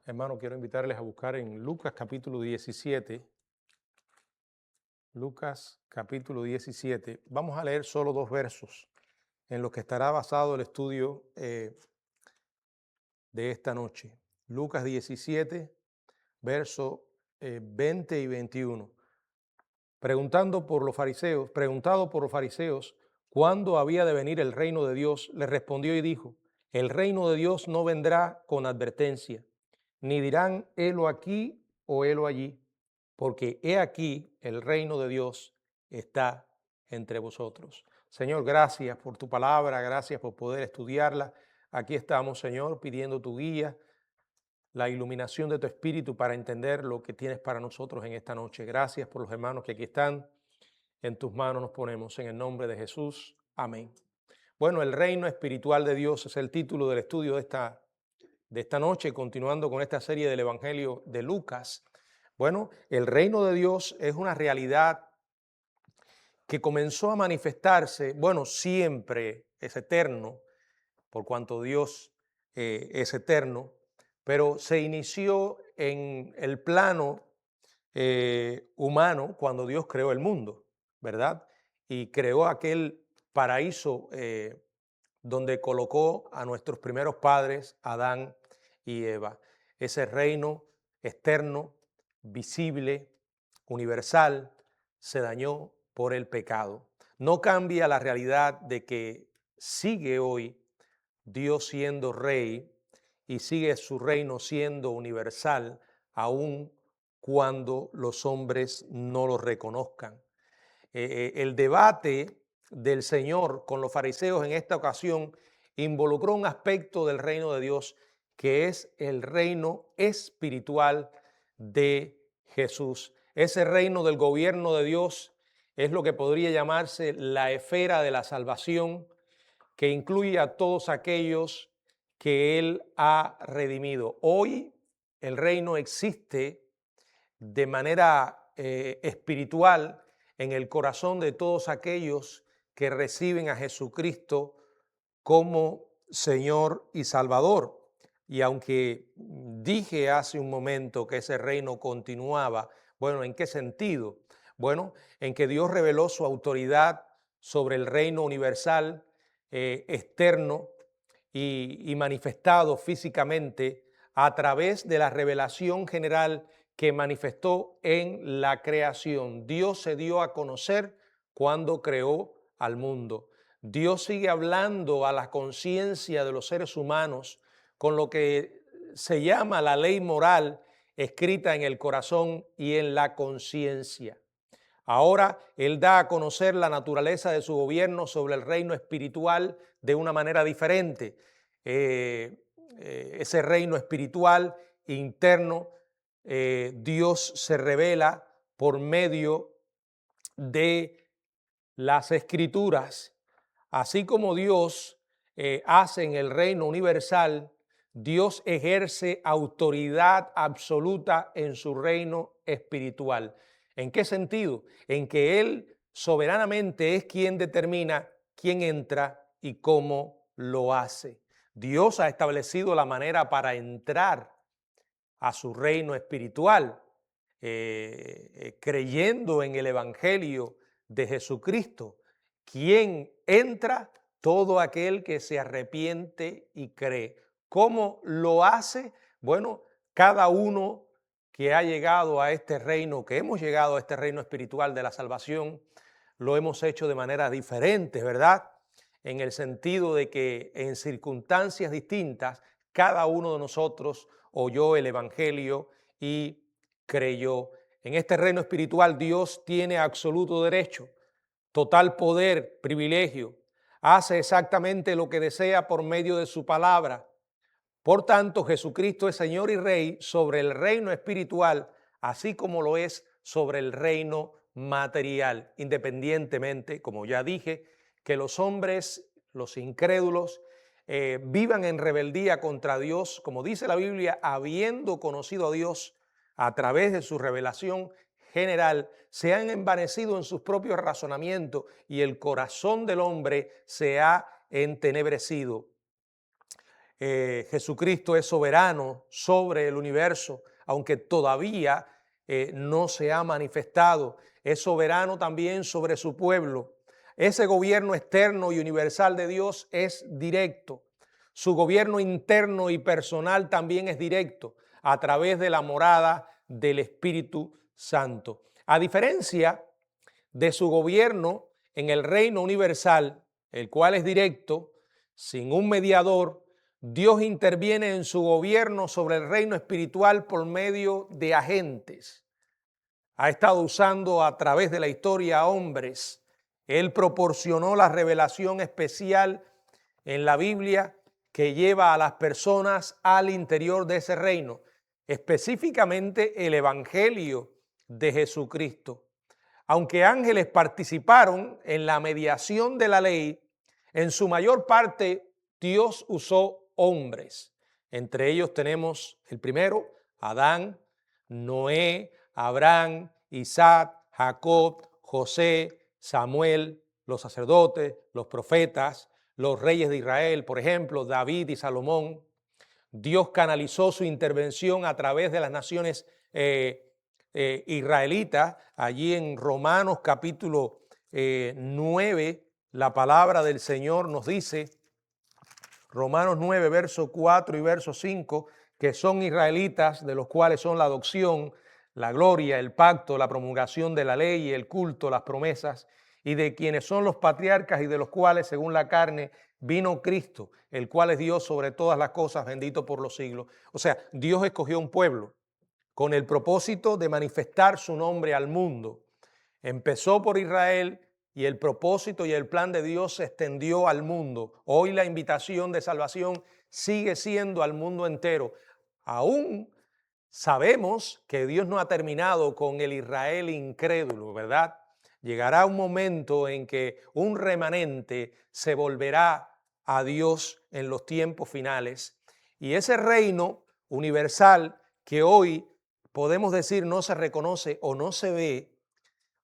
Hermano, quiero invitarles a buscar en Lucas capítulo 17. Lucas capítulo 17. Vamos a leer solo dos versos en los que estará basado el estudio de esta noche. Lucas 17, verso 20 y 21. Preguntado por los fariseos cuándo había de venir el reino de Dios, le respondió y dijo: el reino de Dios no vendrá con advertencia, ni dirán helo aquí o helo allí, porque he aquí el reino de Dios está entre vosotros. Señor, gracias por tu palabra, gracias por poder estudiarla. Aquí estamos, Señor, pidiendo tu guía, la iluminación de tu espíritu para entender lo que tienes para nosotros en esta noche. Gracias por los hermanos que aquí están. En tus manos nos ponemos, en el nombre de Jesús. Amén. Bueno, el reino espiritual de Dios es el título del estudio de esta noche, continuando con esta serie del Evangelio de Lucas. Bueno, el reino de Dios es una realidad que comenzó a manifestarse, bueno, siempre es eterno, por cuanto Dios es eterno, pero se inició en el plano humano cuando Dios creó el mundo, ¿verdad? Y creó aquel paraíso donde colocó a nuestros primeros padres, Adán y Eva. Ese reino externo, visible, universal, se dañó por el pecado. No cambia la realidad de que sigue hoy Dios siendo rey y sigue su reino siendo universal, aun cuando los hombres no lo reconozcan. El debate del Señor con los fariseos en esta ocasión involucró un aspecto del reino de Dios que es el reino espiritual de Jesús. Ese reino del gobierno de Dios es lo que podría llamarse la esfera de la salvación, que incluye a todos aquellos que Él ha redimido. Hoy el reino existe de manera espiritual en el corazón de todos aquellos que reciben a Jesucristo como Señor y Salvador. Y aunque dije hace un momento que ese reino continuaba, bueno, ¿en qué sentido? Bueno, en que Dios reveló su autoridad sobre el reino universal, externo y manifestado físicamente a través de la revelación general que manifestó en la creación. Dios se dio a conocer cuando creó al mundo. Dios sigue hablando a la conciencia de los seres humanos con lo que se llama la ley moral escrita en el corazón y en la conciencia. Ahora Él da a conocer la naturaleza de su gobierno sobre el reino espiritual de una manera diferente. Ese reino espiritual interno, Dios se revela por medio de las escrituras. Así como Dios hace en el reino universal, Dios ejerce autoridad absoluta en su reino espiritual. ¿En qué sentido? En que Él soberanamente es quien determina quién entra y cómo lo hace. Dios ha establecido la manera para entrar a su reino espiritual, creyendo en el Evangelio de Jesucristo. ¿Quién entra? Todo aquel que se arrepiente y cree. ¿Cómo lo hace? Bueno, cada uno que ha llegado a este reino, que hemos llegado a este reino espiritual de la salvación, lo hemos hecho de manera diferente, ¿verdad? En el sentido de que en circunstancias distintas, cada uno de nosotros oyó el Evangelio y creyó. En este reino espiritual Dios tiene absoluto derecho, total poder, privilegio. Hace exactamente lo que desea por medio de su palabra. Por tanto, Jesucristo es Señor y Rey sobre el reino espiritual, así como lo es sobre el reino material, independientemente, como ya dije, que los hombres, los incrédulos, vivan en rebeldía contra Dios, como dice la Biblia, habiendo conocido a Dios a través de su revelación general, se han envanecido en sus propios razonamientos y el corazón del hombre se ha entenebrecido. Jesucristo es soberano sobre el universo, aunque todavía no se ha manifestado. Es soberano también sobre su pueblo. Ese gobierno externo y universal de Dios es directo. Su gobierno interno y personal también es directo a través de la morada del Espíritu Santo. A diferencia de su gobierno en el reino universal, el cual es directo, sin un mediador, Dios interviene en su gobierno sobre el reino espiritual por medio de agentes. Ha estado usando a través de la historia a hombres. Él proporcionó la revelación especial en la Biblia que lleva a las personas al interior de ese reino, específicamente el Evangelio de Jesucristo. Aunque ángeles participaron en la mediación de la ley, en su mayor parte Dios usó hombres. Entre ellos tenemos el primero, Adán, Noé, Abraham, Isaac, Jacob, José, Samuel, los sacerdotes, los profetas, los reyes de Israel, por ejemplo, David y Salomón. Dios canalizó su intervención a través de las naciones israelitas. Allí en Romanos capítulo 9, la palabra del Señor nos dice, Romanos 9, verso 4 y verso 5, que son israelitas, de los cuales son la adopción, la gloria, el pacto, la promulgación de la ley, el culto, las promesas, y de quienes son los patriarcas y de los cuales, según la carne, vino Cristo, el cual es Dios sobre todas las cosas, bendito por los siglos. O sea, Dios escogió un pueblo con el propósito de manifestar su nombre al mundo. Empezó por Israel y el propósito y el plan de Dios se extendió al mundo. Hoy la invitación de salvación sigue siendo al mundo entero. Aún sabemos que Dios no ha terminado con el Israel incrédulo, ¿verdad? Llegará un momento en que un remanente se volverá a Dios en los tiempos finales y ese reino universal que hoy podemos decir no se reconoce o no se ve,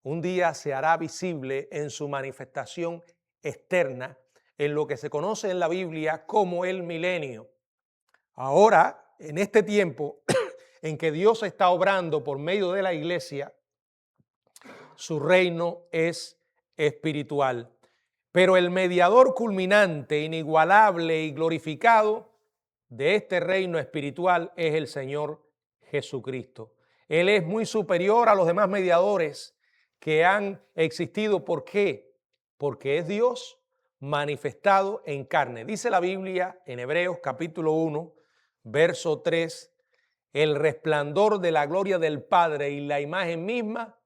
un día se hará visible en su manifestación externa, en lo que se conoce en la Biblia como el milenio. Ahora, en este tiempo en que Dios está obrando por medio de la iglesia, su reino es espiritual. Pero el mediador culminante, inigualable y glorificado de este reino espiritual es el Señor Jesucristo. Él es muy superior a los demás mediadores que han existido. ¿Por qué? Porque es Dios manifestado en carne. Dice la Biblia en Hebreos capítulo 1, verso 3, el resplandor de la gloria del Padre y la imagen misma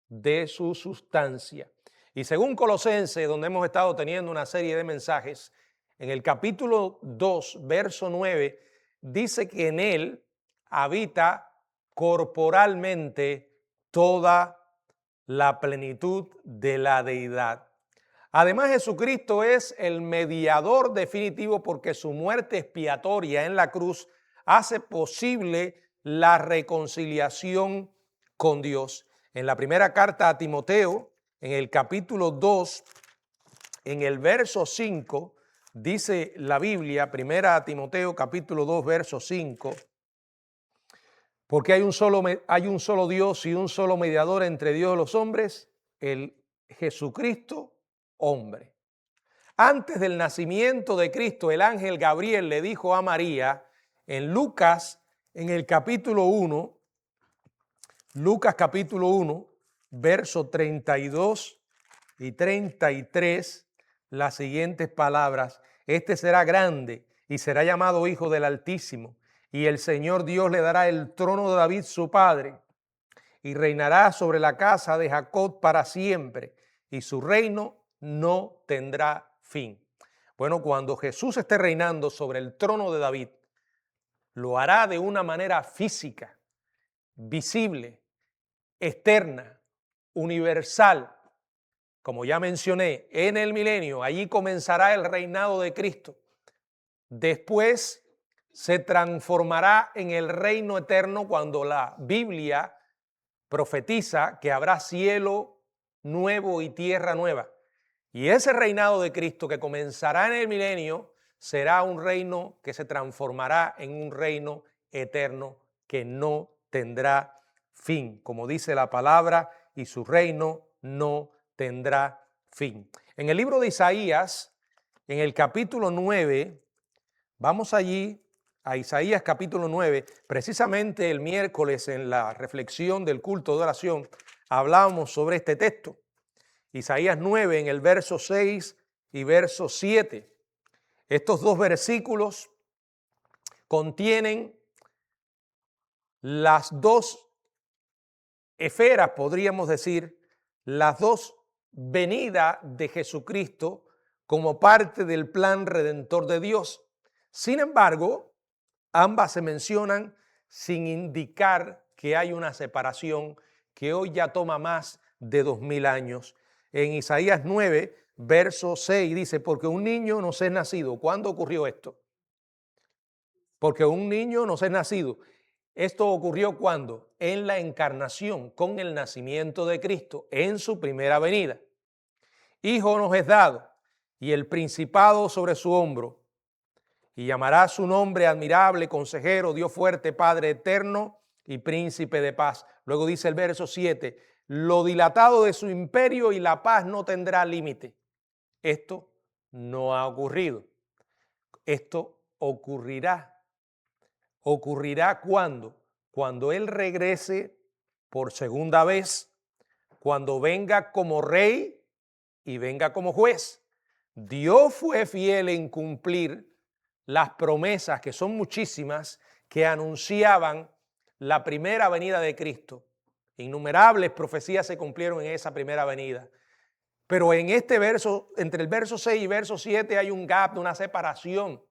de su sustancia. Y según Colosenses, donde hemos estado teniendo una serie de mensajes, en el capítulo 2, verso 9, dice que en él habita corporalmente toda la plenitud de la deidad. Además, Jesucristo es el mediador definitivo porque su muerte expiatoria en la cruz hace posible la reconciliación con Dios. En la primera carta a Timoteo, en el capítulo 2, en el verso 5, dice la Biblia, primera a Timoteo capítulo 2, verso 5, porque hay un solo Dios y un solo mediador entre Dios y los hombres, el Jesucristo hombre. Antes del nacimiento de Cristo, el ángel Gabriel le dijo a María en Lucas, en el capítulo 1, Lucas capítulo 1, verso 32 y 33, las siguientes palabras: este será grande y será llamado Hijo del Altísimo, y el Señor Dios le dará el trono de David su padre, y reinará sobre la casa de Jacob para siempre, y su reino no tendrá fin. Bueno, cuando Jesús esté reinando sobre el trono de David, lo hará de una manera física, visible, externa, universal. Como ya mencioné, en el milenio, allí comenzará el reinado de Cristo. Después se transformará en el reino eterno cuando la Biblia profetiza que habrá cielo nuevo y tierra nueva. Y ese reinado de Cristo que comenzará en el milenio será un reino que se transformará en un reino eterno que no tendrá fin, como dice la palabra, y su reino no tendrá fin. En el libro de Isaías, en el capítulo 9, vamos allí a Isaías capítulo 9, precisamente el miércoles en la reflexión del culto de oración, hablábamos sobre este texto. Isaías 9 en el verso 6 y verso 7. Estos dos versículos contienen las dos esferas, podríamos decir, las dos venidas de Jesucristo como parte del plan redentor de Dios. Sin embargo, ambas se mencionan sin indicar que hay una separación que hoy ya toma más de 2000 años. En Isaías 9, verso 6 dice, porque un niño nos es nacido. ¿Cuándo ocurrió esto? Porque un niño nos es nacido. Esto ocurrió cuando, en la encarnación, con el nacimiento de Cristo, en su primera venida. Hijo nos es dado, y el principado sobre su hombro, y llamará su nombre admirable, consejero, Dios fuerte, Padre eterno y príncipe de paz. Luego dice el verso 7, lo dilatado de su imperio y la paz no tendrá límite. Esto no ha ocurrido. Esto ocurrirá. ¿Ocurrirá cuándo? Cuando Él regrese por segunda vez, cuando venga como rey y venga como juez. Dios fue fiel en cumplir las promesas, que son muchísimas, que anunciaban la primera venida de Cristo. Innumerables profecías se cumplieron en esa primera venida. Pero en este verso, entre el verso 6 y verso 7 hay un gap, una separación.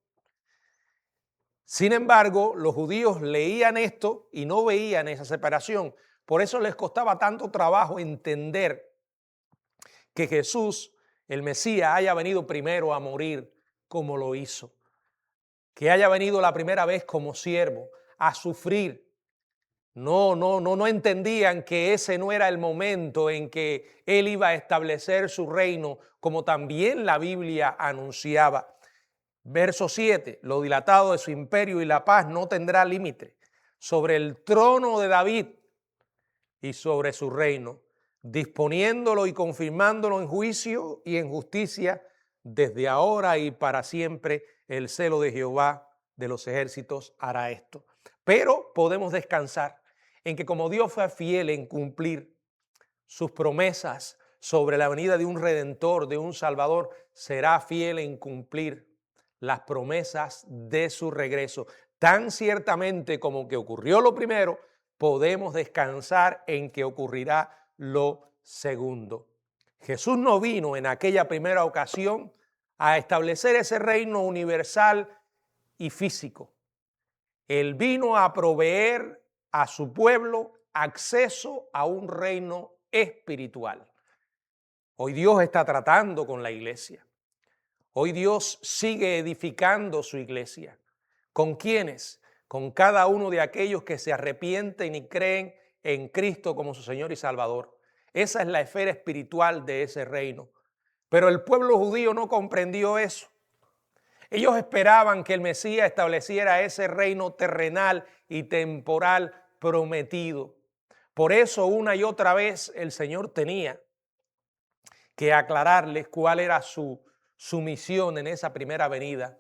Sin embargo, los judíos leían esto y no veían esa separación. Por eso les costaba tanto trabajo entender que Jesús, el Mesías, haya venido primero a morir como lo hizo. Que haya venido la primera vez como siervo, a sufrir. No entendían que ese no era el momento en que Él iba a establecer su reino, como también la Biblia anunciaba. Verso 7, lo dilatado de su imperio y la paz no tendrá límite sobre el trono de David y sobre su reino, disponiéndolo y confirmándolo en juicio y en justicia desde ahora y para siempre. El celo de Jehová de los ejércitos hará esto. Pero podemos descansar en que como Dios fue fiel en cumplir sus promesas sobre la venida de un Redentor, de un Salvador, será fiel en cumplir las promesas de su regreso. Tan ciertamente como que ocurrió lo primero, podemos descansar en que ocurrirá lo segundo. Jesús no vino en aquella primera ocasión a establecer ese reino universal y físico. Él vino a proveer a su pueblo acceso a un reino espiritual. Hoy Dios está tratando con la iglesia. Hoy Dios sigue edificando su iglesia. ¿Con quiénes? Con cada uno de aquellos que se arrepienten y creen en Cristo como su Señor y Salvador. Esa es la esfera espiritual de ese reino. Pero el pueblo judío no comprendió eso. Ellos esperaban que el Mesías estableciera ese reino terrenal y temporal prometido. Por eso una y otra vez el Señor tenía que aclararles cuál era su misión en esa primera venida,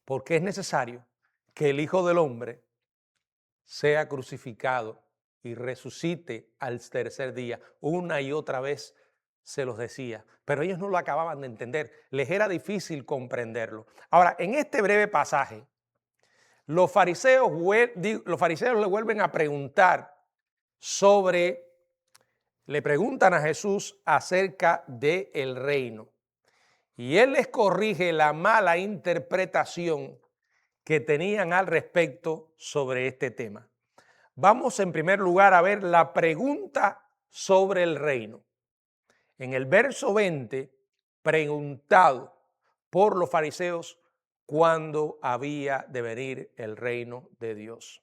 porque es necesario que el Hijo del Hombre sea crucificado y resucite al tercer día. Una y otra vez se los decía, pero ellos no lo acababan de entender, les era difícil comprenderlo. Ahora, en este breve pasaje, los fariseos le vuelven a preguntar le preguntan a Jesús acerca del reino. Y él les corrige la mala interpretación que tenían al respecto sobre este tema. Vamos en primer lugar a ver la pregunta sobre el reino. En el verso 20, preguntado por los fariseos cuándo había de venir el reino de Dios.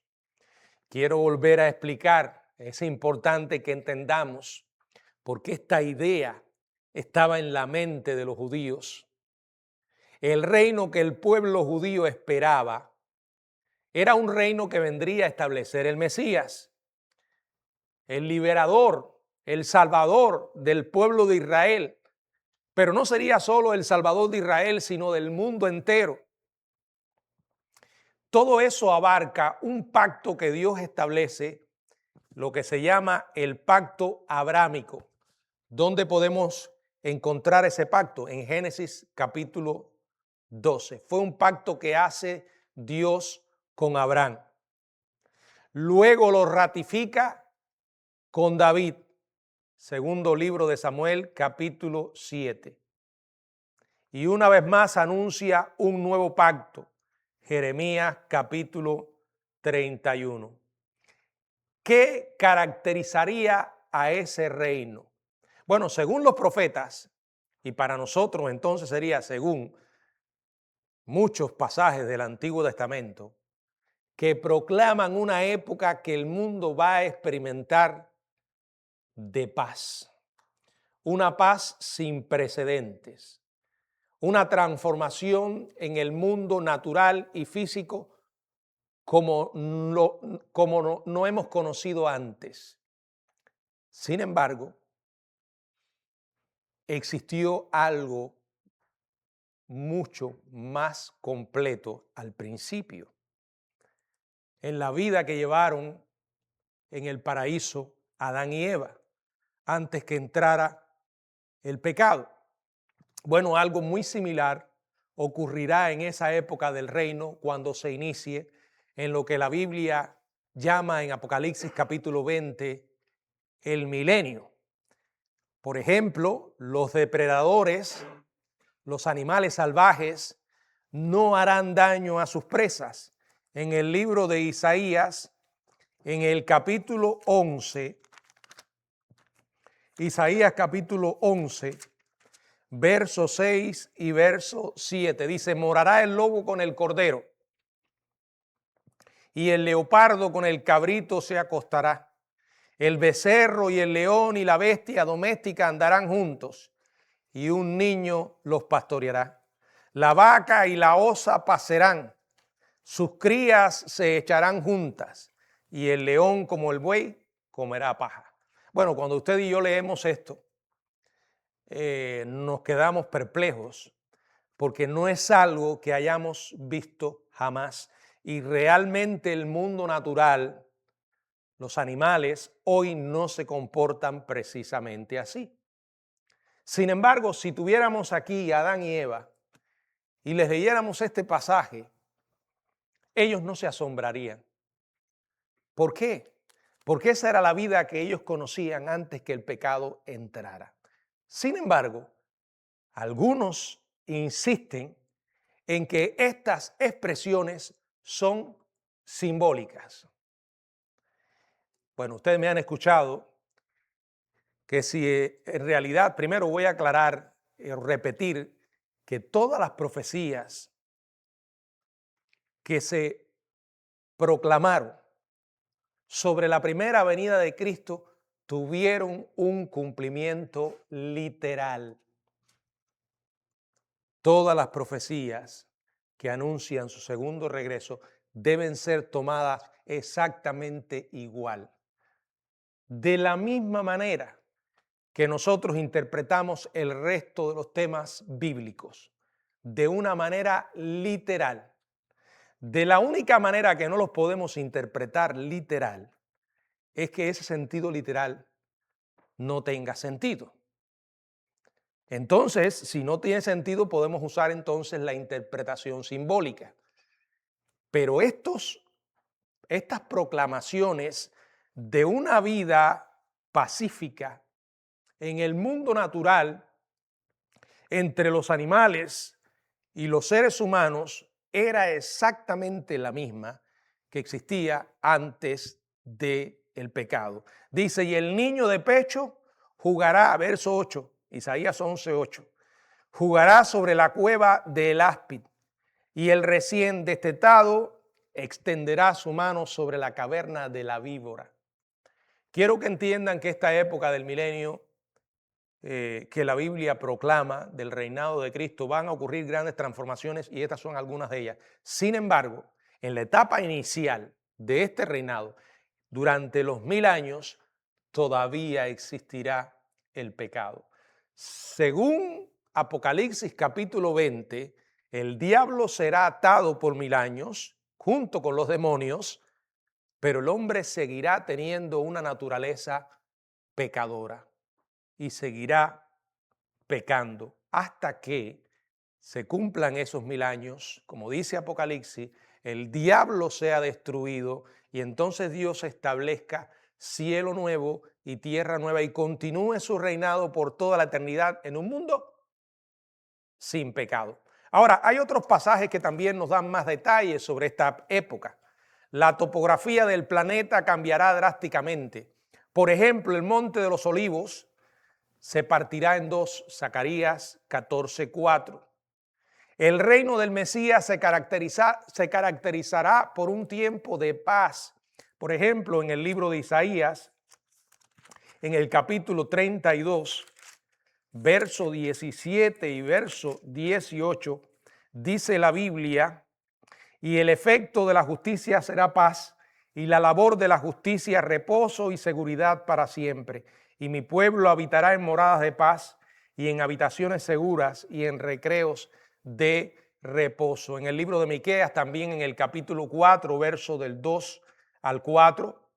Quiero volver a explicar, es importante que entendamos por qué esta idea estaba en la mente de los judíos. El reino que el pueblo judío esperaba era un reino que vendría a establecer el Mesías, el liberador, el salvador del pueblo de Israel. Pero no sería solo el salvador de Israel, sino del mundo entero. Todo eso abarca un pacto que Dios establece, lo que se llama el pacto abrámico. ¿Dónde podemos encontrar ese pacto? En Génesis capítulo 12. Fue un pacto que hace Dios con Abraham. Luego lo ratifica con David. Segundo libro de Samuel, capítulo 7. Y una vez más anuncia un nuevo pacto. Jeremías, capítulo 31. ¿Qué caracterizaría a ese reino? Bueno, según los profetas, y para nosotros entonces sería según muchos pasajes del Antiguo Testamento, que proclaman una época que el mundo va a experimentar de paz. Una paz sin precedentes. Una transformación en el mundo natural y físico como no hemos conocido antes. Sin embargo, existió algo mucho más completo al principio. En la vida que llevaron en el paraíso Adán y Eva, antes que entrara el pecado. Bueno, algo muy similar ocurrirá en esa época del reino cuando se inicie en lo que la Biblia llama en Apocalipsis capítulo 20 el milenio. Por ejemplo, los depredadores, los animales salvajes, no harán daño a sus presas. En el libro de Isaías, en el capítulo 11, Isaías capítulo 11, verso 6 y verso 7, dice: morará el lobo con el cordero, y el leopardo con el cabrito se acostará. El becerro y el león y la bestia doméstica andarán juntos, y un niño los pastoreará. La vaca y la osa pasarán, sus crías se echarán juntas, y el león como el buey comerá paja. Bueno, cuando usted y yo leemos esto, nos quedamos perplejos, porque no es algo que hayamos visto jamás. Y realmente el mundo natural, los animales, hoy no se comportan precisamente así. Sin embargo, si tuviéramos aquí a Adán y Eva y les leyéramos este pasaje, ellos no se asombrarían. ¿Por qué? Porque esa era la vida que ellos conocían antes que el pecado entrara. Sin embargo, algunos insisten en que estas expresiones son simbólicas. Bueno, ustedes me han escuchado que si en realidad, primero voy a aclarar, repetir, que todas las profecías que se proclamaron sobre la primera venida de Cristo tuvieron un cumplimiento literal. Todas las profecías que anuncian su segundo regreso deben ser tomadas exactamente igual. De la misma manera que nosotros interpretamos el resto de los temas bíblicos, de una manera literal. De la única manera que no los podemos interpretar literal es que ese sentido literal no tenga sentido. Entonces, si no tiene sentido, podemos usar entonces la interpretación simbólica. Pero estas proclamaciones de una vida pacífica en el mundo natural, entre los animales y los seres humanos, era exactamente la misma que existía antes del pecado. Dice: y el niño de pecho jugará, verso 8, Isaías 11:8, jugará sobre la cueva del áspid, y el recién destetado extenderá su mano sobre la caverna de la víbora. Quiero que entiendan que esta época del milenio que la Biblia proclama del reinado de Cristo, van a ocurrir grandes transformaciones y estas son algunas de ellas. Sin embargo, en la etapa inicial de este reinado, durante los 1000 años, todavía existirá el pecado. Según Apocalipsis capítulo 20, el diablo será atado por 1000 años junto con los demonios, pero el hombre seguirá teniendo una naturaleza pecadora y seguirá pecando hasta que se cumplan esos 1000 años, como dice Apocalipsis, el diablo sea destruido y entonces Dios establezca cielo nuevo y tierra nueva y continúe su reinado por toda la eternidad en un mundo sin pecado. Ahora, hay otros pasajes que también nos dan más detalles sobre esta época. La topografía del planeta cambiará drásticamente. Por ejemplo, el Monte de los Olivos se partirá en dos, Zacarías 14:4. El reino del Mesías se caracterizará por un tiempo de paz. Por ejemplo, en el libro de Isaías, en el capítulo 32, verso 17 y verso 18, dice la Biblia, y el efecto de la justicia será paz, y la labor de la justicia reposo y seguridad para siempre. Y mi pueblo habitará en moradas de paz, y en habitaciones seguras, y en recreos de reposo. En el libro de Miqueas, también en el capítulo 4, verso del 2 al 4,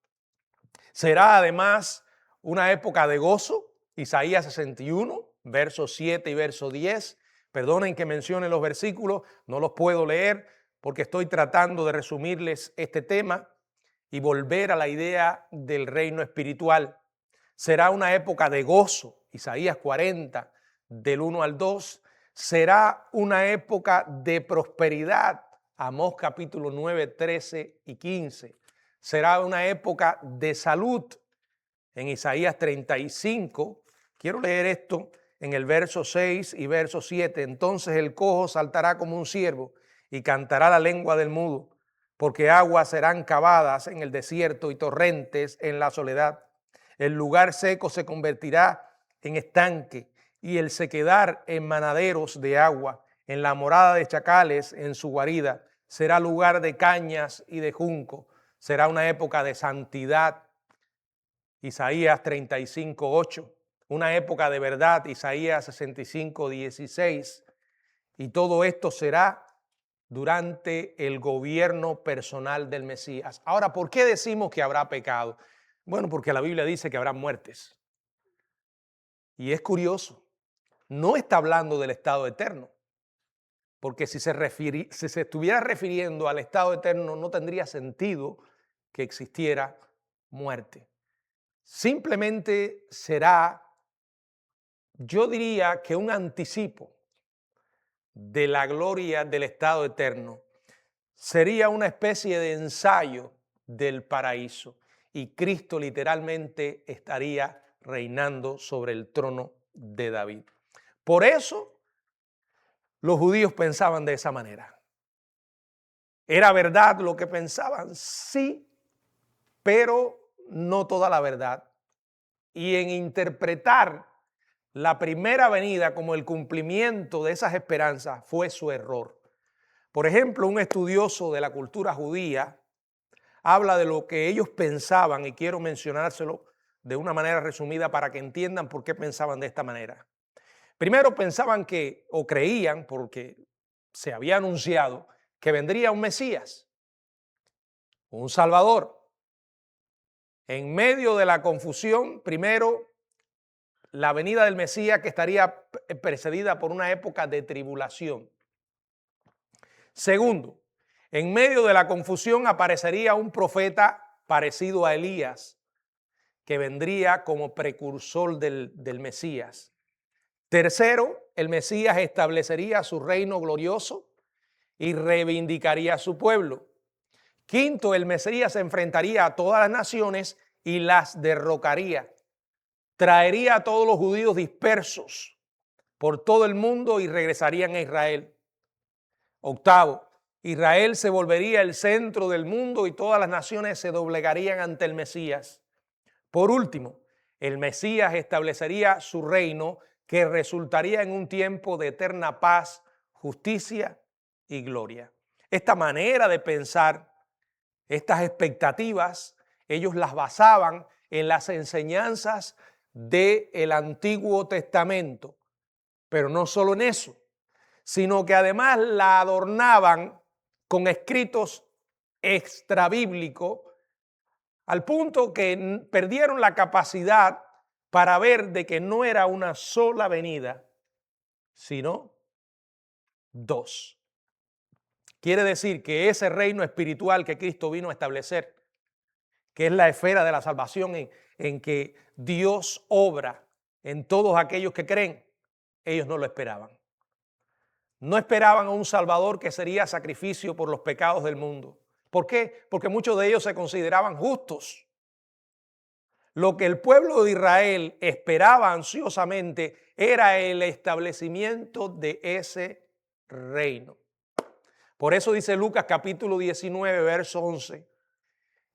será además una época de gozo, Isaías 61, verso 7 y verso 10. Perdonen que mencione los versículos, no los puedo leer porque estoy tratando de resumirles este tema y volver a la idea del reino espiritual. Será una época de gozo, Isaías 40, del 1 al 2. Será una época de prosperidad, Amós capítulo 9, 13 y 15. Será una época de salud, en Isaías 35. Quiero leer esto en el verso 6 y verso 7. Entonces el cojo saltará como un ciervo y cantará la lengua del mudo, porque aguas serán cavadas en el desierto y torrentes en la soledad. El lugar seco se convertirá en estanque y el sequedar en manaderos de agua. En la morada de chacales, en su guarida, será lugar de cañas y de junco. Será una época de santidad, Isaías 35:8. Una época de verdad, Isaías 65:16. Y todo esto será durante el gobierno personal del Mesías. Ahora, ¿por qué decimos que habrá pecado? Bueno, porque la Biblia dice que habrá muertes. Y es curioso, no está hablando del estado eterno, porque si se estuviera refiriendo al estado eterno, no tendría sentido que existiera muerte. Simplemente será, yo diría que un anticipo de la gloria del estado eterno. Sería una especie de ensayo del paraíso y Cristo literalmente estaría reinando sobre el trono de David. Por eso los judíos pensaban de esa manera. ¿Era verdad lo que pensaban? Sí, pero no toda la verdad. Y en interpretar la primera venida como el cumplimiento de esas esperanzas fue su error. Por ejemplo, un estudioso de la cultura judía habla de lo que ellos pensaban y quiero mencionárselo de una manera resumida para que entiendan por qué pensaban de esta manera. Primero pensaban que, o creían, porque se había anunciado, que vendría un Mesías, un Salvador. En medio de la confusión, primero, la venida del Mesías que estaría precedida por una época de tribulación. Segundo, en medio de la confusión aparecería un profeta parecido a Elías, que vendría como precursor del Mesías. Tercero, el Mesías establecería su reino glorioso y reivindicaría a su pueblo. Quinto, el Mesías se enfrentaría a todas las naciones y las derrocaría. Traería a todos los judíos dispersos por todo el mundo y regresarían a Israel. Octavo, Israel se volvería el centro del mundo y todas las naciones se doblegarían ante el Mesías. Por último, El Mesías establecería su reino que resultaría en un tiempo de eterna paz, justicia y gloria. Esta manera de pensar, estas expectativas, ellos las basaban en las enseñanzas del Antiguo Testamento. Pero no solo en eso, sino que además la adornaban con escritos extrabíblicos, al punto que perdieron la capacidad para ver de que no era una sola venida, sino dos. Quiere decir que ese reino espiritual que Cristo vino a establecer, que es la esfera de la salvación en que Dios obra en todos aquellos que creen, ellos no lo esperaban. No esperaban a un Salvador que sería sacrificio por los pecados del mundo. ¿Por qué? Porque muchos de ellos se consideraban justos. Lo que el pueblo de Israel esperaba ansiosamente era el establecimiento de ese reino. Por eso dice Lucas capítulo 19, verso 11,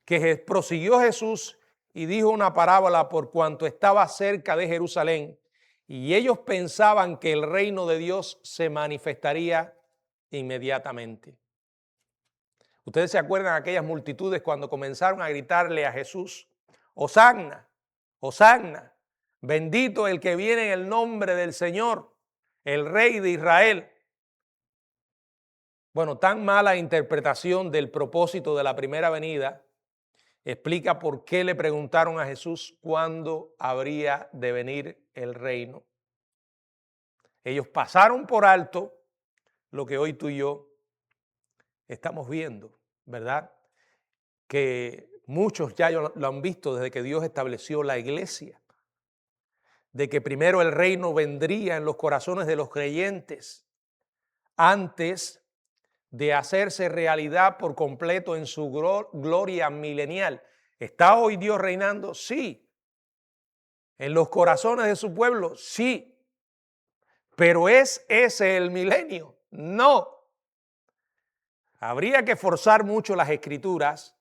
que prosiguió Jesús y dijo una parábola por cuanto estaba cerca de Jerusalén, y ellos pensaban que el reino de Dios se manifestaría inmediatamente. Ustedes se acuerdan de aquellas multitudes cuando comenzaron a gritarle a Jesús: Hosanna, Hosanna, bendito el que viene en el nombre del Señor, el Rey de Israel. Bueno, tan mala interpretación del propósito de la primera venida explica por qué le preguntaron a Jesús cuándo habría de venir el reino. Ellos pasaron por alto lo que hoy tú y yo estamos viendo, ¿verdad? Que muchos ya lo han visto desde que Dios estableció la iglesia, de que primero el reino vendría en los corazones de los creyentes antes de hacerse realidad por completo en su gloria milenial. ¿Está hoy Dios reinando? Sí. ¿En los corazones de su pueblo? Sí. ¿Pero es ese el milenio? No. Habría que forzar mucho las escrituras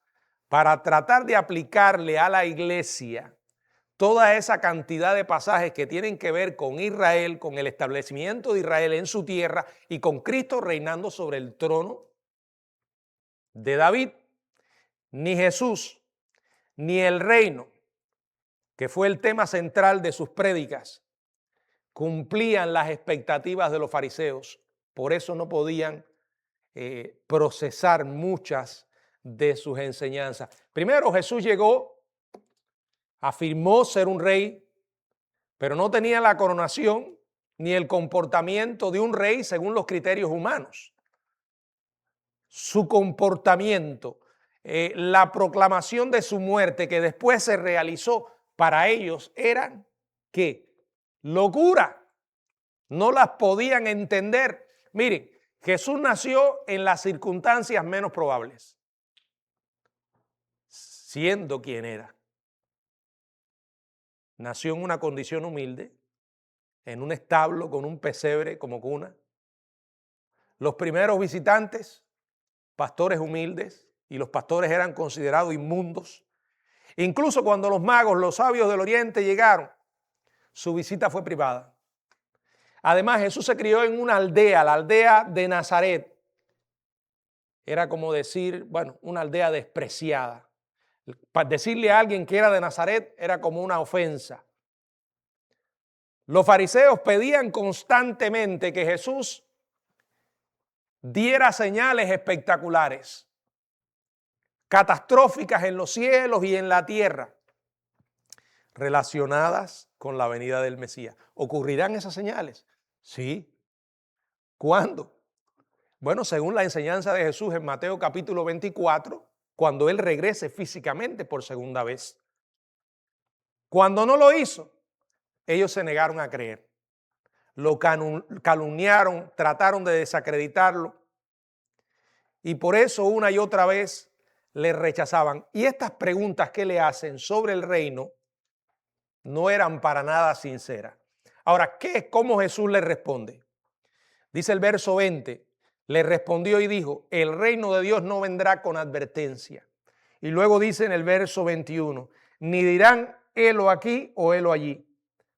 para tratar de aplicarle a la iglesia toda esa cantidad de pasajes que tienen que ver con Israel, con el establecimiento de Israel en su tierra y con Cristo reinando sobre el trono de David. Ni Jesús, ni el reino, que fue el tema central de sus prédicas, cumplían las expectativas de los fariseos. Por eso no podían procesar muchas de sus enseñanzas. Primero, Jesús llegó, afirmó ser un rey, pero no tenía la coronación ni el comportamiento de un rey según los criterios humanos. Su comportamiento, la proclamación de su muerte que después se realizó para ellos eran ¿qué? Locura. No las podían entender. Miren, Jesús nació en las circunstancias menos probables, siendo quien era. Nació en una condición humilde, en un establo con un pesebre como cuna. Los primeros visitantes, pastores humildes, y los pastores eran considerados inmundos. Incluso cuando los magos, los sabios del oriente llegaron, su visita fue privada. Además, Jesús se crió en una aldea, la aldea de Nazaret. Era como decir, bueno, una aldea despreciada. Para decirle a alguien que era de Nazaret era como una ofensa. Los fariseos pedían constantemente que Jesús diera señales espectaculares, catastróficas en los cielos y en la tierra, relacionadas con la venida del Mesías. ¿Ocurrirán esas señales? Sí. ¿Cuándo? Bueno, según la enseñanza de Jesús en Mateo capítulo 24, cuando Él regrese físicamente por segunda vez. Cuando no lo hizo, ellos se negaron a creer. Lo calumniaron, trataron de desacreditarlo y por eso una y otra vez le rechazaban. Y estas preguntas que le hacen sobre el reino no eran para nada sinceras. Ahora, ¿cómo Jesús le responde? Dice el verso 20, le respondió y dijo, el reino de Dios no vendrá con advertencia. Y luego dice en el verso 21, ni dirán helo aquí o helo allí,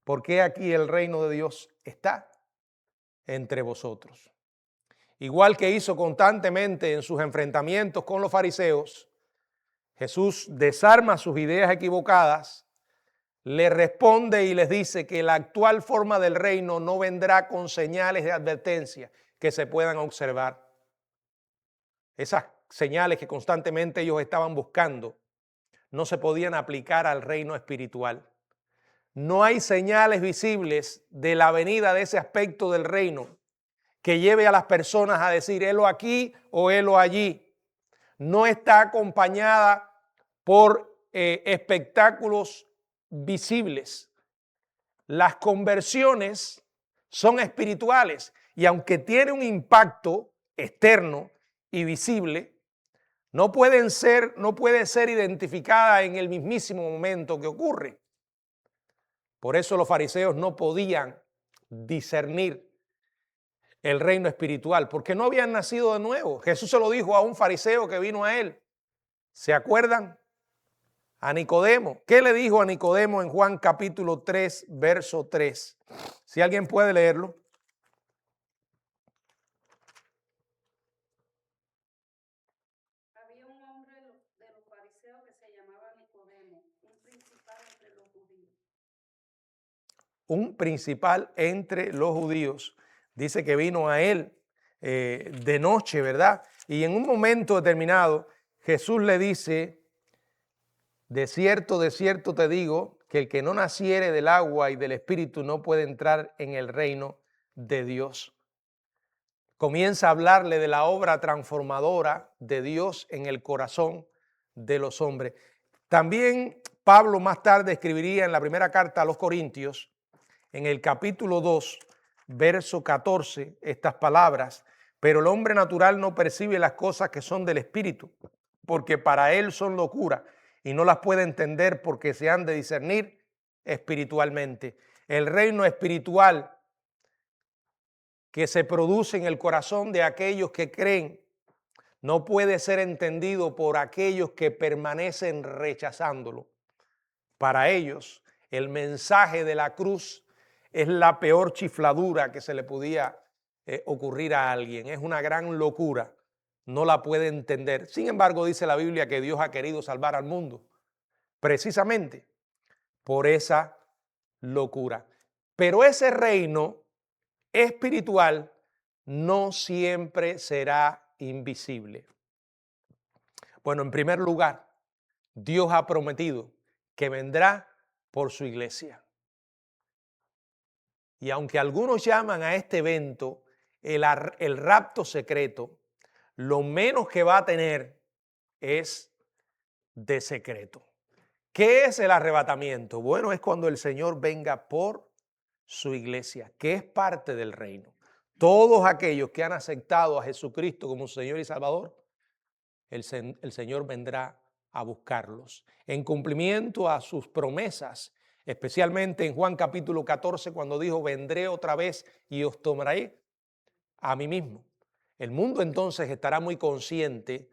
porque aquí el reino de Dios está entre vosotros. Igual que hizo constantemente en sus enfrentamientos con los fariseos, Jesús desarma sus ideas equivocadas, le responde y les dice que la actual forma del reino no vendrá con señales de advertencia que se puedan observar. Esas señales que constantemente ellos estaban buscando no se podían aplicar al reino espiritual. No hay señales visibles de la venida de ese aspecto del reino que lleve a las personas a decir helo aquí o helo allí. No está acompañada por espectáculos visibles. Las conversiones son espirituales y aunque tiene un impacto externo y visible, no puede ser identificada en el mismísimo momento que ocurre. Por eso los fariseos no podían discernir el reino espiritual, porque no habían nacido de nuevo. Jesús se lo dijo a un fariseo que vino a él. ¿Se acuerdan? A Nicodemo. ¿Qué le dijo a Nicodemo en Juan capítulo 3, verso 3? Si alguien puede leerlo. Había un hombre de los fariseos que se llamaba Nicodemo, un principal entre los judíos. Un principal entre los judíos. Dice que vino a él de noche, ¿verdad? Y en un momento determinado Jesús le dice: de cierto te digo, que el que no naciere del agua y del espíritu no puede entrar en el reino de Dios. Comienza a hablarle de la obra transformadora de Dios en el corazón de los hombres. También Pablo más tarde escribiría en la primera carta a los Corintios, en el capítulo 2, verso 14, estas palabras: pero el hombre natural no percibe las cosas que son del espíritu, porque para él son locura, y no las puede entender porque se han de discernir espiritualmente. El reino espiritual que se produce en el corazón de aquellos que creen no puede ser entendido por aquellos que permanecen rechazándolo. Para ellos, el mensaje de la cruz es la peor chifladura que se le podía ocurrir a alguien. Es una gran locura. No la puede entender. Sin embargo, dice la Biblia que Dios ha querido salvar al mundo precisamente por esa locura. Pero ese reino espiritual no siempre será invisible. Bueno, en primer lugar, Dios ha prometido que vendrá por su iglesia. Y aunque algunos llaman a este evento el rapto secreto, lo menos que va a tener es de secreto. ¿Qué es el arrebatamiento? Bueno, es cuando el Señor venga por su iglesia, que es parte del reino. Todos aquellos que han aceptado a Jesucristo como Señor y Salvador, el Señor vendrá a buscarlos en cumplimiento a sus promesas, especialmente en Juan capítulo 14, cuando dijo: vendré otra vez y os tomaré a mí mismo. El mundo entonces estará muy consciente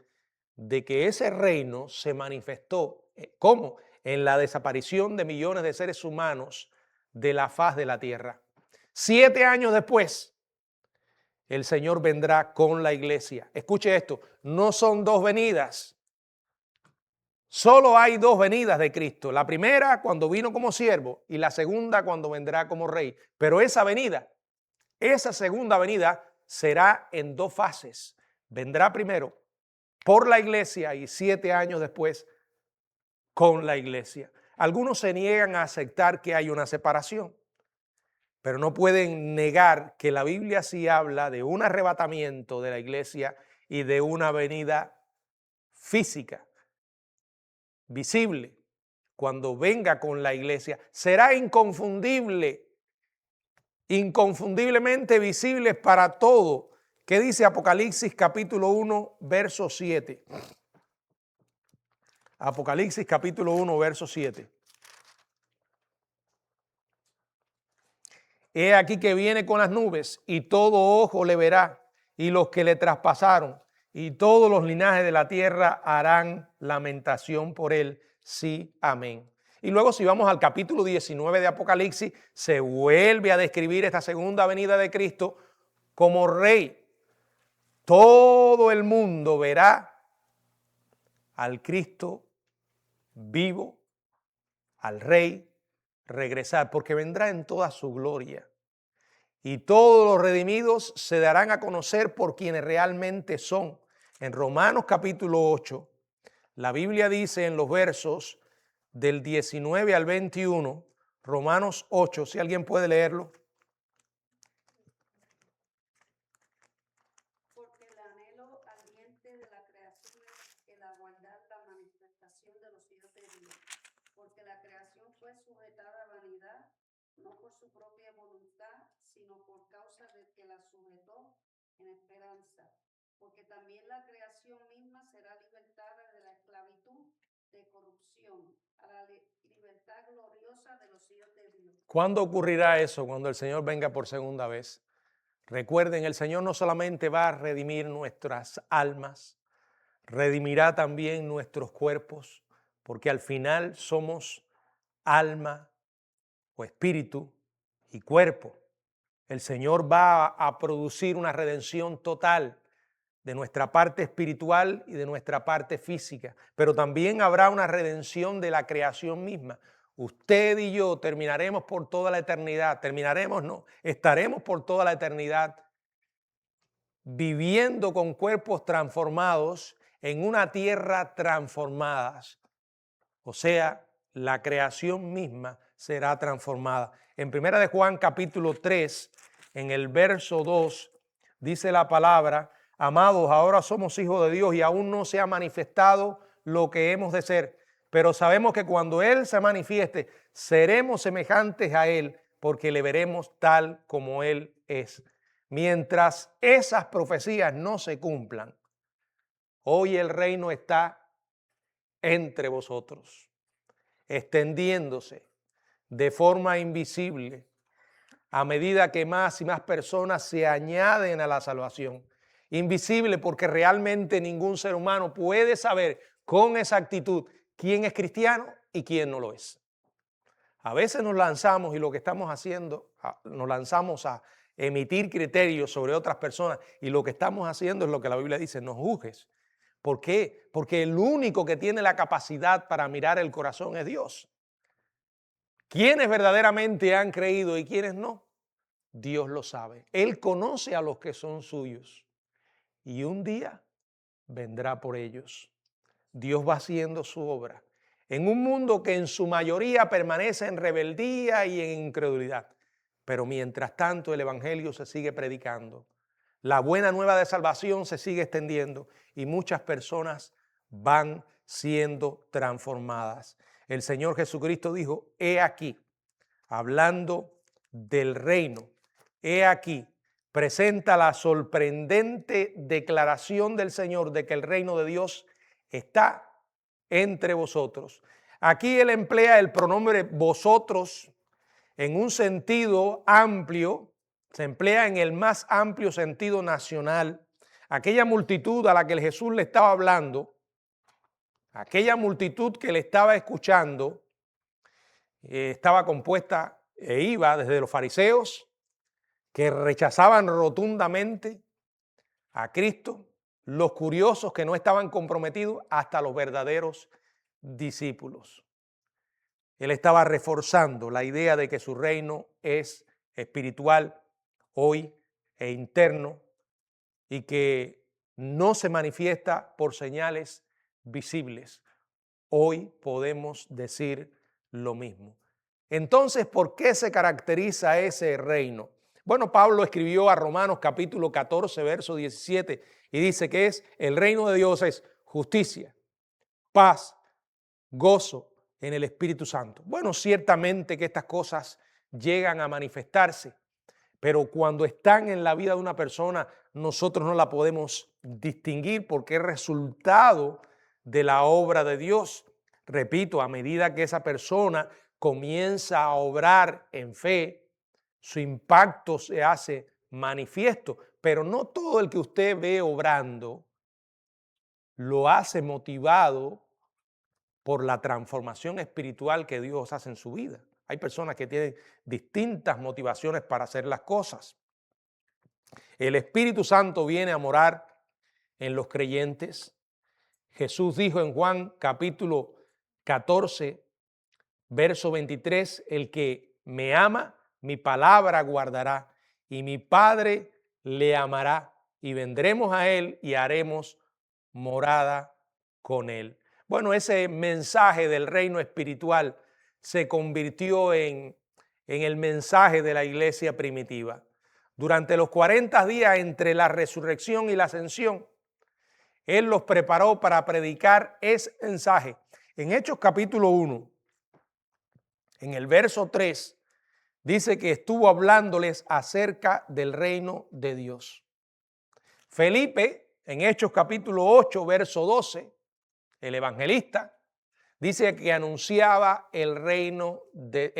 de que ese reino se manifestó, ¿cómo? En la desaparición de millones de seres humanos de la faz de la tierra. 7 años después, el Señor vendrá con la iglesia. Escuche esto, no son dos venidas. Solo hay dos venidas de Cristo. La primera cuando vino como siervo y la segunda cuando vendrá como rey. Pero esa venida, esa segunda venida será en dos fases. Vendrá primero por la iglesia y 7 años después con la iglesia. Algunos se niegan a aceptar que hay una separación, pero no pueden negar que la Biblia sí habla de un arrebatamiento de la iglesia y de una venida física, visible, cuando venga con la iglesia. Será inconfundible, inconfundiblemente visible para todo. ¿Qué dice Apocalipsis capítulo 1, verso 7? Apocalipsis capítulo 1, verso 7. He aquí que viene con las nubes y todo ojo le verá, y los que le traspasaron, y todos los linajes de la tierra harán lamentación por él. Sí, amén. Y luego si vamos al capítulo 19 de Apocalipsis, se vuelve a describir esta segunda venida de Cristo como rey. Todo el mundo verá al Cristo vivo, al rey, regresar, porque vendrá en toda su gloria. Y todos los redimidos se darán a conocer por quienes realmente son. En Romanos capítulo 8, la Biblia dice en los versos del 19 al 21, Romanos 8, si alguien puede leerlo. Porque el anhelo ardiente de la creación es el aguardar la manifestación de los hijos de Dios. Porque la creación fue sujetada a vanidad, no por su propia voluntad, sino por causa de que la sujetó en esperanza. Porque también la creación misma será libertada de la esclavitud de corrupción a la libertad gloriosa de los hijos de Dios. ¿Cuándo ocurrirá eso? Cuando el Señor venga por segunda vez. Recuerden, el Señor no solamente va a redimir nuestras almas, redimirá también nuestros cuerpos, porque al final somos alma o espíritu y cuerpo. El Señor va a producir una redención total de nuestra parte espiritual y de nuestra parte física, pero también habrá una redención de la creación misma. Usted y yo terminaremos por toda la eternidad, estaremos por toda la eternidad viviendo con cuerpos transformados en una tierra transformada. O sea, la creación misma será transformada. En 1 de Juan capítulo 3, en el verso 2, dice la palabra: amados, ahora somos hijos de Dios y aún no se ha manifestado lo que hemos de ser, pero sabemos que cuando Él se manifieste, seremos semejantes a Él, porque le veremos tal como Él es. Mientras esas profecías no se cumplan, hoy el reino está entre vosotros, extendiéndose de forma invisible a medida que más y más personas se añaden a la salvación. Invisible porque realmente ningún ser humano puede saber con exactitud quién es cristiano y quién no lo es. A veces nos lanzamos y lo que estamos haciendo, nos lanzamos a emitir criterios sobre otras personas y lo que estamos haciendo es lo que la Biblia dice: no juzgues. ¿Por qué? Porque el único que tiene la capacidad para mirar el corazón es Dios. ¿Quiénes verdaderamente han creído y quiénes no? Dios lo sabe. Él conoce a los que son suyos y un día vendrá por ellos. Dios va haciendo su obra en un mundo que en su mayoría permanece en rebeldía y en incredulidad. Pero mientras tanto el evangelio se sigue predicando. La buena nueva de salvación se sigue extendiendo y muchas personas van siendo transformadas. El Señor Jesucristo dijo: he aquí, hablando del reino, he aquí, presenta la sorprendente declaración del Señor de que el reino de Dios está entre vosotros. Aquí Él emplea el pronombre vosotros en un sentido amplio, se emplea en el más amplio sentido nacional. Aquella multitud a la que Jesús le estaba hablando, aquella multitud que le estaba escuchando, estaba compuesta e iba desde los fariseos, que rechazaban rotundamente a Cristo, los curiosos que no estaban comprometidos, hasta los verdaderos discípulos. Él estaba reforzando la idea de que su reino es espiritual hoy e interno y que no se manifiesta por señales visibles. Hoy podemos decir lo mismo. Entonces, ¿por qué se caracteriza ese reino? Bueno, Pablo escribió a Romanos capítulo 14, verso 17 y dice que el reino de Dios es justicia, paz, gozo en el Espíritu Santo. Bueno, ciertamente que estas cosas llegan a manifestarse, pero cuando están en la vida de una persona, nosotros no la podemos distinguir porque es resultado de la obra de Dios. Repito, a medida que esa persona comienza a obrar en fe, su impacto se hace manifiesto, pero no todo el que usted ve obrando lo hace motivado por la transformación espiritual que Dios hace en su vida. Hay personas que tienen distintas motivaciones para hacer las cosas. El Espíritu Santo viene a morar en los creyentes. Jesús dijo en Juan capítulo 14, verso 23, el que me ama, mi palabra guardará, y mi Padre le amará, y vendremos a él y haremos morada con él. Bueno, ese mensaje del reino espiritual se convirtió en el mensaje de la iglesia primitiva. Durante los 40 días entre la resurrección y la ascensión, Él los preparó para predicar ese mensaje. En Hechos capítulo 1, en el verso 3, dice que estuvo hablándoles acerca del reino de Dios. Felipe, en Hechos capítulo 8, verso 12, el evangelista, dice que anunciaba el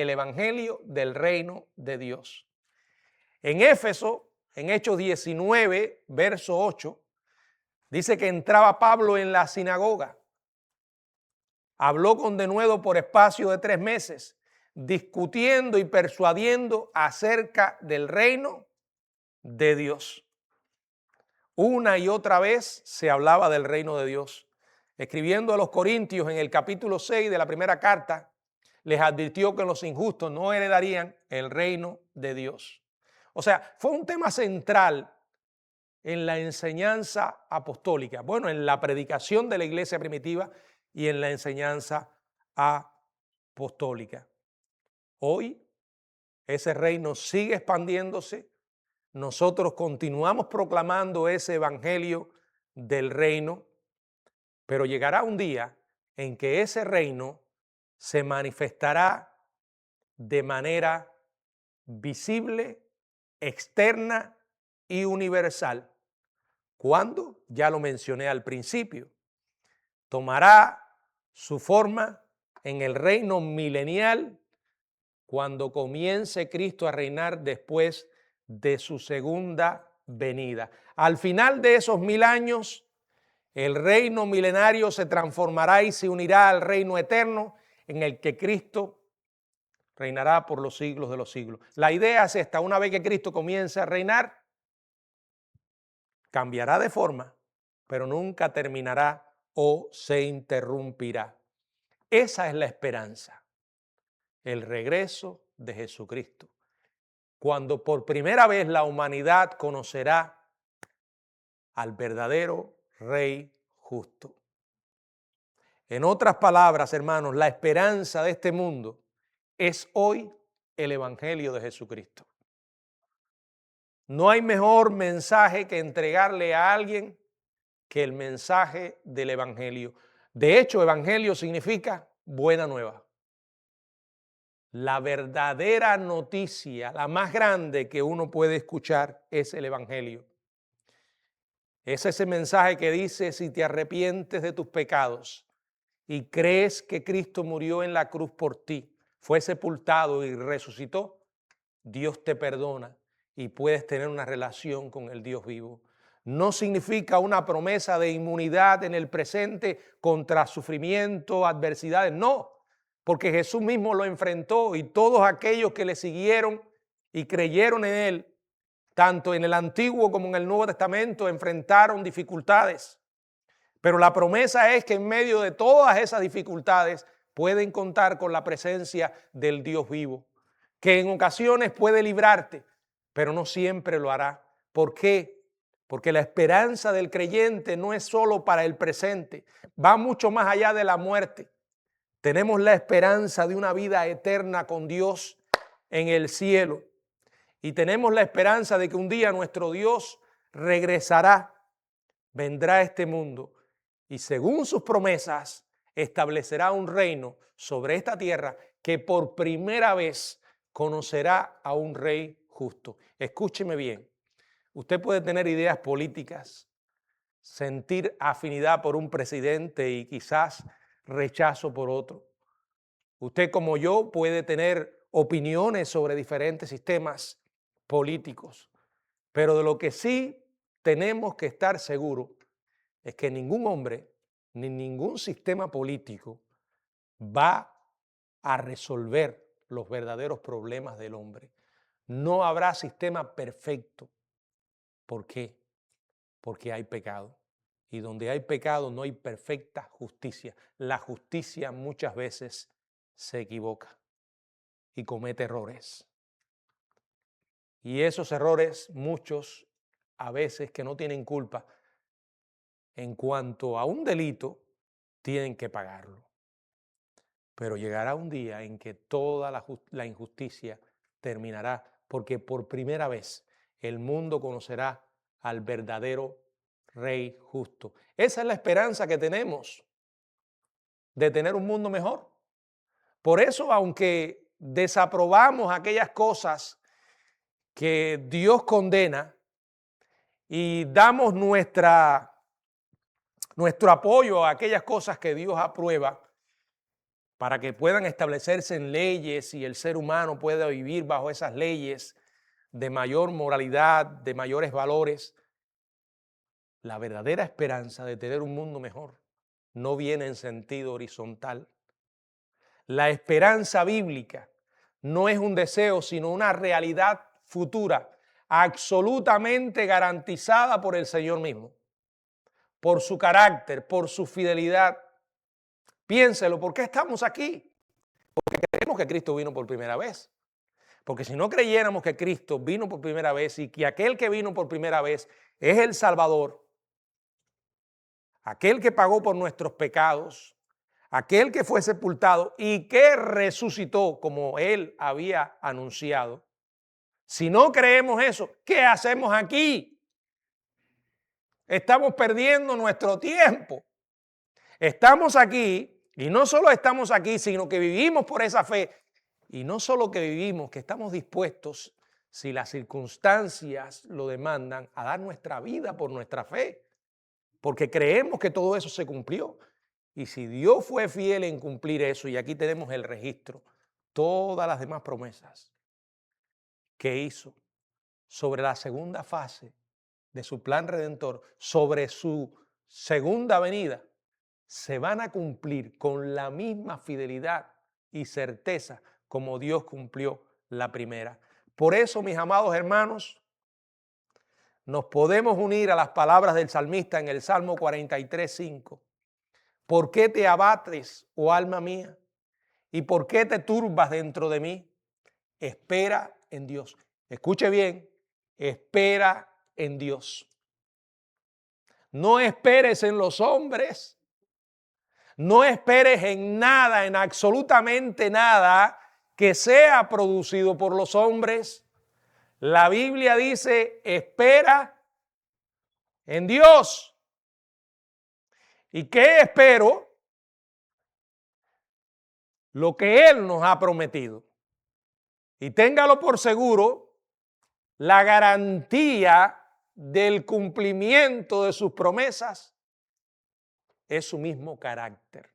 evangelio del reino de Dios. En Éfeso, en Hechos 19, verso 8, dice que entraba Pablo en la sinagoga. Habló con denuedo por espacio de 3 meses, discutiendo y persuadiendo acerca del reino de Dios. Una y otra vez se hablaba del reino de Dios. Escribiendo a los Corintios en el capítulo 6 de la primera carta, les advirtió que los injustos no heredarían el reino de Dios. O sea, fue un tema central en la enseñanza apostólica, bueno, en la predicación de la iglesia primitiva y en la enseñanza apostólica. Hoy ese reino sigue expandiéndose. Nosotros continuamos proclamando ese evangelio del reino, pero llegará un día en que ese reino se manifestará de manera visible, externa y universal. ¿Cuándo? Ya lo mencioné al principio. Tomará su forma en el reino milenial cuando comience Cristo a reinar después de su segunda venida. Al final de esos 1000 años, el reino milenario se transformará y se unirá al reino eterno en el que Cristo reinará por los siglos de los siglos. La idea es esta: una vez que Cristo comience a reinar, cambiará de forma, pero nunca terminará o se interrumpirá. Esa es la esperanza, el regreso de Jesucristo, cuando por primera vez la humanidad conocerá al verdadero Rey justo. En otras palabras, hermanos, la esperanza de este mundo es hoy el Evangelio de Jesucristo. No hay mejor mensaje que entregarle a alguien que el mensaje del Evangelio. De hecho, Evangelio significa buena nueva. La verdadera noticia, la más grande que uno puede escuchar, es el Evangelio. Es ese mensaje que dice: si te arrepientes de tus pecados y crees que Cristo murió en la cruz por ti, fue sepultado y resucitó, Dios te perdona y puedes tener una relación con el Dios vivo. No significa una promesa de inmunidad en el presente contra sufrimiento, adversidades, no, porque Jesús mismo lo enfrentó y todos aquellos que le siguieron y creyeron en él, tanto en el Antiguo como en el Nuevo Testamento, enfrentaron dificultades. Pero la promesa es que en medio de todas esas dificultades pueden contar con la presencia del Dios vivo, que en ocasiones puede librarte, pero no siempre lo hará. ¿Por qué? Porque la esperanza del creyente no es solo para el presente, va mucho más allá de la muerte. Tenemos la esperanza de una vida eterna con Dios en el cielo. Y tenemos la esperanza de que un día nuestro Dios regresará, vendrá a este mundo y según sus promesas establecerá un reino sobre esta tierra que por primera vez conocerá a un rey justo. Escúcheme bien, usted puede tener ideas políticas, sentir afinidad por un presidente y quizás rechazo por otro. Usted, como yo, puede tener opiniones sobre diferentes sistemas políticos, pero de lo que sí tenemos que estar seguros es que ningún hombre ni ningún sistema político va a resolver los verdaderos problemas del hombre. No habrá sistema perfecto. ¿Por qué? Porque hay pecado. Y donde hay pecado no hay perfecta justicia. La justicia muchas veces se equivoca y comete errores. Y esos errores, muchos a veces que no tienen culpa, en cuanto a un delito, tienen que pagarlo. Pero llegará un día en que toda la injusticia terminará, porque por primera vez el mundo conocerá al verdadero Rey justo. Esa es la esperanza que tenemos de tener un mundo mejor. Por eso, aunque desaprobamos aquellas cosas que Dios condena y damos nuestro apoyo a aquellas cosas que Dios aprueba, para que puedan establecerse en leyes y el ser humano pueda vivir bajo esas leyes de mayor moralidad, de mayores valores, la verdadera esperanza de tener un mundo mejor no viene en sentido horizontal. La esperanza bíblica no es un deseo, sino una realidad futura, absolutamente garantizada por el Señor mismo, por su carácter, por su fidelidad. Piénselo, ¿por qué estamos aquí? Porque creemos que Cristo vino por primera vez. Porque si no creyéramos que Cristo vino por primera vez y que aquel que vino por primera vez es el Salvador, aquel que pagó por nuestros pecados, aquel que fue sepultado y que resucitó como Él había anunciado, si no creemos eso, ¿qué hacemos aquí? Estamos perdiendo nuestro tiempo. Estamos aquí y no solo estamos aquí, sino que vivimos por esa fe. Y no solo que vivimos, que estamos dispuestos, si las circunstancias lo demandan, a dar nuestra vida por nuestra fe. Porque creemos que todo eso se cumplió. Y si Dios fue fiel en cumplir eso, y aquí tenemos el registro, todas las demás promesas que hizo sobre la segunda fase de su plan redentor, sobre su segunda venida, se van a cumplir con la misma fidelidad y certeza como Dios cumplió la primera. Por eso, mis amados hermanos, nos podemos unir a las palabras del salmista en el Salmo 43:5. ¿Por qué te abates, oh alma mía? ¿Y por qué te turbas dentro de mí? Espera en Dios. Escuche bien, espera en Dios. No esperes en los hombres. No esperes en nada, en absolutamente nada que sea producido por los hombres. La Biblia dice, espera en Dios. ¿Y qué espero? Lo que Él nos ha prometido. Y téngalo por seguro, la garantía del cumplimiento de sus promesas es su mismo carácter.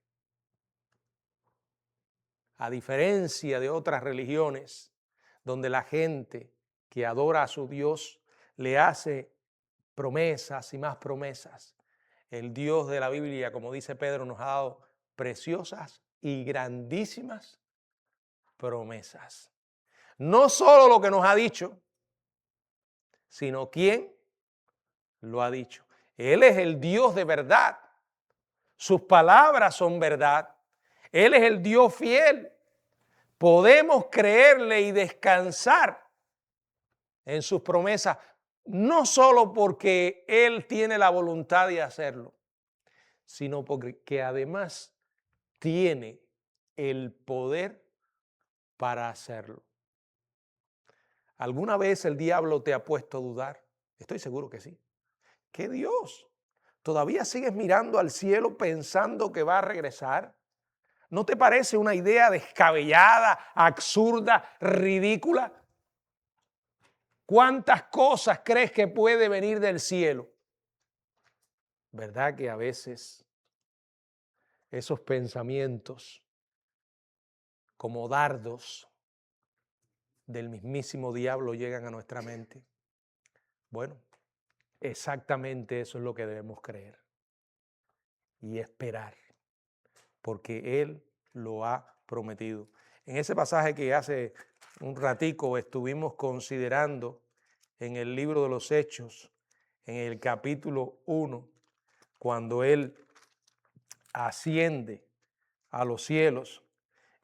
A diferencia de otras religiones, donde la gente que adora a su Dios le hace promesas y más promesas, el Dios de la Biblia, como dice Pedro, nos ha dado preciosas y grandísimas promesas. No solo lo que nos ha dicho, sino quién lo ha dicho. Él es el Dios de verdad. Sus palabras son verdad. Él es el Dios fiel. Podemos creerle y descansar en sus promesas, no solo porque Él tiene la voluntad de hacerlo, sino porque además tiene el poder para hacerlo. ¿Alguna vez el diablo te ha puesto a dudar? Estoy seguro que sí. ¿Qué Dios? ¿Todavía sigues mirando al cielo pensando que va a regresar? ¿No te parece una idea descabellada, absurda, ridícula? ¿Cuántas cosas crees que puede venir del cielo? ¿Verdad que a veces esos pensamientos, como dardos del mismísimo diablo, llegan a nuestra mente? Bueno, exactamente eso es lo que debemos creer y esperar, porque Él lo ha prometido. En ese pasaje que hace un ratico estuvimos considerando en el libro de los Hechos, en el capítulo 1, cuando Él asciende a los cielos,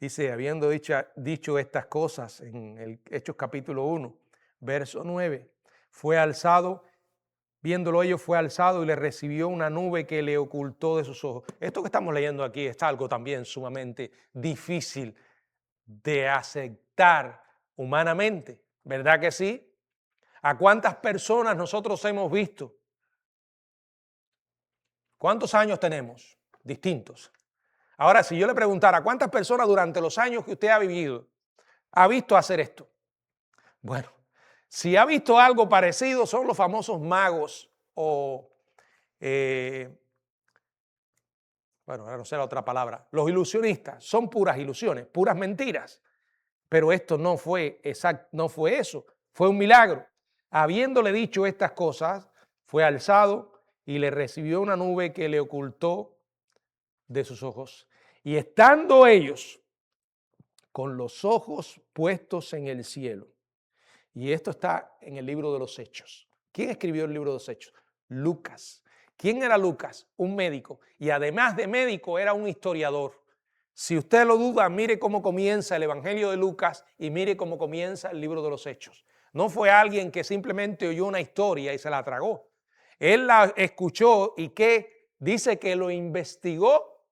dice, habiendo dicho estas cosas en el Hechos capítulo 1, verso 9, fue alzado, viéndolo ellos, fue alzado y le recibió una nube que le ocultó de sus ojos. Esto que estamos leyendo aquí es algo también sumamente difícil de aceptar humanamente, ¿verdad que sí? ¿A cuántas personas nosotros hemos visto? ¿Cuántos años tenemos? Distintos. Ahora, si yo le preguntara, ¿cuántas personas durante los años que usted ha vivido ha visto hacer esto? Bueno, si ha visto algo parecido, son los famosos magos o, bueno, ahora no sé la otra palabra, los ilusionistas. Son puras ilusiones, puras mentiras. Pero esto no fue exacto, no fue eso, fue un milagro. Habiéndole dicho estas cosas, fue alzado y le recibió una nube que le ocultó de sus ojos. Y estando ellos con los ojos puestos en el cielo, y esto está en el libro de los Hechos. ¿Quién escribió el libro de los Hechos? Lucas. ¿Quién era Lucas? Un médico. Y además de médico, era un historiador. Si usted lo duda, mire cómo comienza el Evangelio de Lucas y mire cómo comienza el libro de los Hechos. No fue alguien que simplemente oyó una historia y se la tragó. Él la escuchó y que dice que lo investigó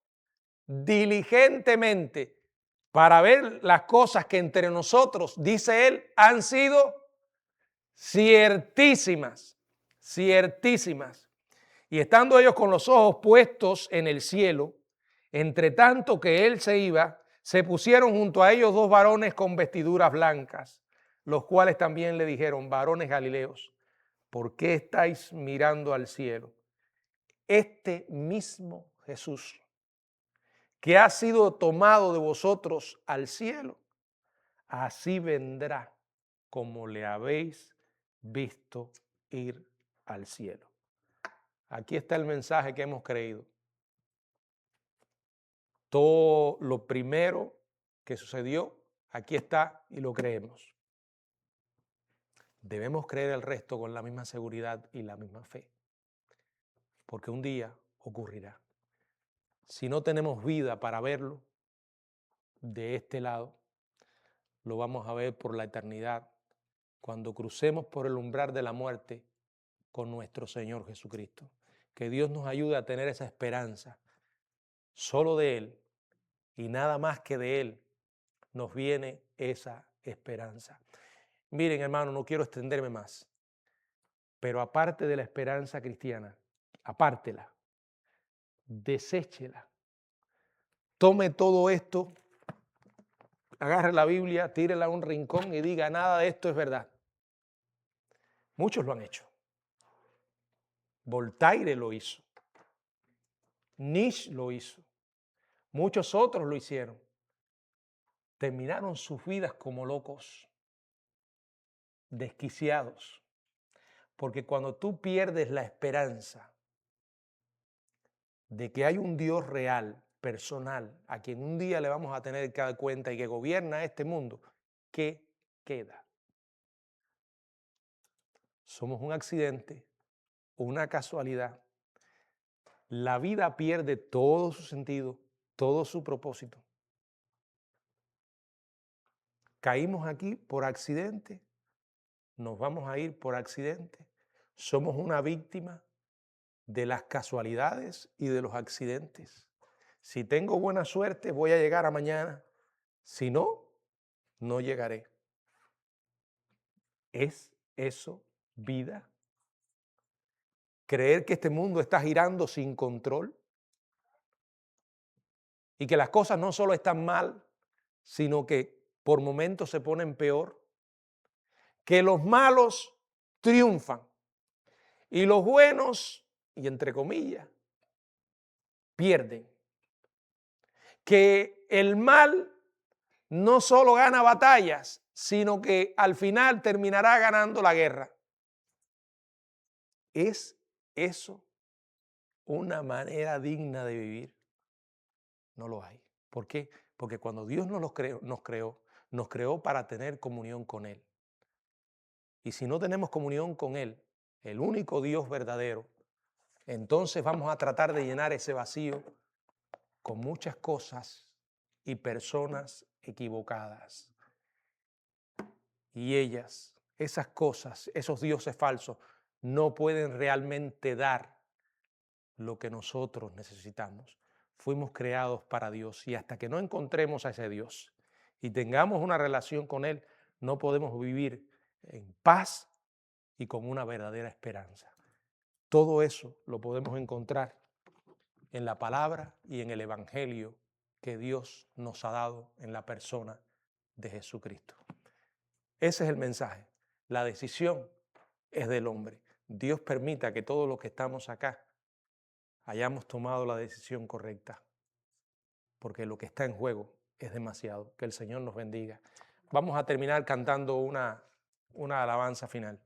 diligentemente para ver las cosas que entre nosotros, dice él, han sido ciertísimas, ciertísimas. Y estando ellos con los ojos puestos en el cielo, entre tanto que él se iba, se pusieron junto a ellos dos varones con vestiduras blancas, los cuales también le dijeron, varones galileos, ¿por qué estáis mirando al cielo? Este mismo Jesús, que ha sido tomado de vosotros al cielo, así vendrá como le habéis visto ir al cielo. Aquí está el mensaje que hemos creído. Todo lo primero que sucedió, aquí está y lo creemos. Debemos creer el resto con la misma seguridad y la misma fe, porque un día ocurrirá. Si no tenemos vida para verlo de este lado, lo vamos a ver por la eternidad, cuando crucemos por el umbral de la muerte con nuestro Señor Jesucristo. Que Dios nos ayude a tener esa esperanza. Solo de Él y nada más que de Él nos viene esa esperanza. Miren, hermano, no quiero extenderme más, pero aparte de la esperanza cristiana, apártela, deséchela, tome todo esto, agarre la Biblia, tírela a un rincón y diga, nada de esto es verdad. Muchos lo han hecho. Voltaire lo hizo. Nietzsche lo hizo. Muchos otros lo hicieron. Terminaron sus vidas como locos, desquiciados. Porque cuando tú pierdes la esperanza de que hay un Dios real, personal, a quien un día le vamos a tener que dar cuenta y que gobierna este mundo, ¿qué queda? Somos un accidente, una casualidad. La vida pierde todo su sentido, todo su propósito. Caímos aquí por accidente, nos vamos a ir por accidente. Somos una víctima de las casualidades y de los accidentes. Si tengo buena suerte, voy a llegar a mañana. Si no, no llegaré. ¿Es eso vida? ¿Creer que este mundo está girando sin control? Y que las cosas no solo están mal, sino que por momentos se ponen peor. Que los malos triunfan y los buenos, y entre comillas, pierden. Que el mal no solo gana batallas, sino que al final terminará ganando la guerra. ¿Es eso una manera digna de vivir? No lo hay. ¿Por qué? Porque cuando Dios nos creó para tener comunión con Él. Y si no tenemos comunión con Él, el único Dios verdadero, entonces vamos a tratar de llenar ese vacío con muchas cosas y personas equivocadas. Y ellas, esas cosas, esos dioses falsos, no pueden realmente dar lo que nosotros necesitamos. Fuimos creados para Dios y hasta que no encontremos a ese Dios y tengamos una relación con Él, no podemos vivir en paz y con una verdadera esperanza. Todo eso lo podemos encontrar en la palabra y en el evangelio que Dios nos ha dado en la persona de Jesucristo. Ese es el mensaje. La decisión es del hombre. Dios permita que todos los que estamos acá hayamos tomado la decisión correcta, porque lo que está en juego es demasiado. Que el Señor nos bendiga. Vamos a terminar cantando una alabanza final.